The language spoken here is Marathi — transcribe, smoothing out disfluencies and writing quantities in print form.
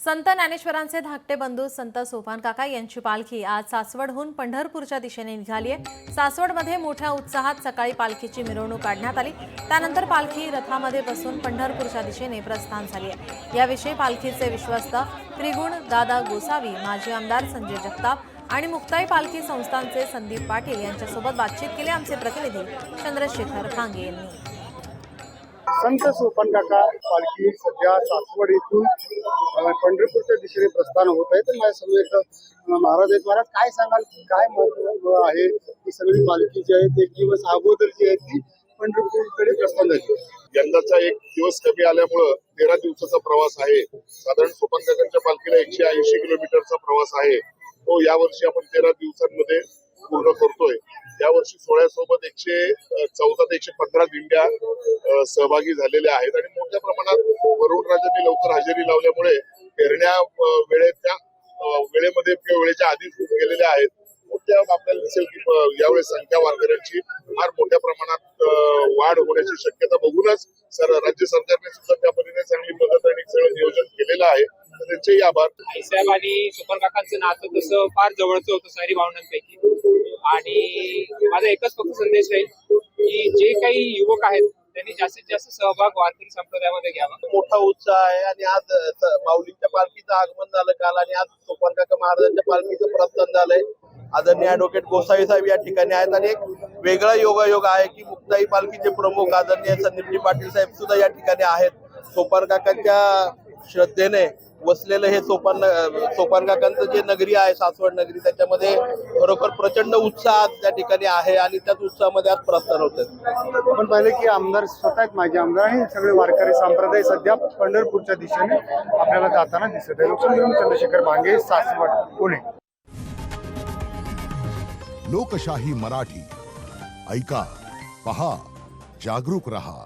संत ज्ञानेश्वरांचे धाकटे बंधू संत सोपान काका यांची पालखी आज सासवडहून पंढरपूरच्या दिशेने निघाली आहे। सासवडमध्ये मोठ्या उत्साहात सकाळी पालखीची मिरवणूक काढण्यात आली। त्यानंतर पालखी रथामध्ये बसून पंढरपूरच्या दिशेने प्रस्थान झाली आहे। याविषयी पालखीचे विश्वस्त त्रिगुण दादा गोसावी, माजी आमदार संजय जगताप आणि मुक्ताई पालखी संस्थानचे संदीप पाटील यांच्यासोबत बातचीत केली आमचे प्रतिनिधी चंद्रशेखर भांगे यांनी। संत सोपान काका पालखी सध्या सासवड येथून पंढरपूरच्या दिशेने प्रस्थान होत आहे। तर माझ्यासमोर महाराज आहेत। महाराज, काय सांगाल, काय महत्व आहे की सगळी पालखी जी आहे ते दिवस अगोदर जी आहे ती पंढरपूरकडे प्रस्थान झाली? यंदाचा एक दिवस कमी आल्यामुळं 13 दिवसाचा प्रवास आहे। साधारण सोपान काकांच्या पालखीला 180 किलोमीटरचा प्रवास आहे। तो यावर्षी आपण 13 दिवसांमध्ये पूर्ण करतोय। यावर्षी सोहळ्यासोबत 114 ते 115 दिंड्या सहभागी झालेल्या आहेत आणि मोठ्या प्रमाणात वरुणराजांनी लवकर हजेरी लावल्यामुळे पेरण्या वेळेमध्ये किंवा वेळेच्या आधीच होऊन गेलेल्या आहेत। मोठ्या आपल्याला दिसेल की यावेळेस संख्या वारकऱ्यांची फार मोठ्या प्रमाणात वाढ होण्याची शक्यता बघूनच राज्य सरकारने सुद्धा त्या पद्धतीने चांगली मदत आणि सगळं नियोजन केलेलं आहे। तर त्यांचेही आभार। आईसाहेब आणि सोपान काकांचं नातं तसं फार जवळचं होतं सारी भावनांपैकी। आणि माझा एकच फक्त संदेश आहे की जे काही युवक आहेत त्यांनी जास्तीत जास्त सहभाग वारकरी संप्रदायामध्ये घ्यावा। मोठा उत्साह आहे आणि आज माऊलींच्या पालखीचं आगमन झालं काल आणि आज सोपान काका महाराजांच्या पालखीचं प्रस्थान झालंय। आदरणीय ॲडव्होकेट गोसावी साहेब या ठिकाणी आहेत आणि एक वेगळा योगायोग आहे की मुक्ताई पालखीचे प्रमुख आदरणीय संदीपजी पाटील साहेब सुद्धा या ठिकाणी आहेत। सोपान काकांच्या श्रद्धेने वसलेलं हे सोपान काकांचं जे नगरी आहे सासवड नगरी, त्याच्यामध्ये खरोखर प्रचंड उत्साह त्या ठिकाणी आहे आणि त्याच उत्साहामध्ये आज प्रस्थान होतं। आपण पाहिलं की आमदार स्वतः आहेत, माझे आमदार आणि सगळे वारकरी संप्रदाय सध्या पंढरपूरच्या दिशेने आपल्याला जाताना दिसत आहे। लोकसंख्या चंद्रशेखर भांगे, सासवड, पुणे। लोकशाही मराठी ऐका, पहा, जागरूक रहा।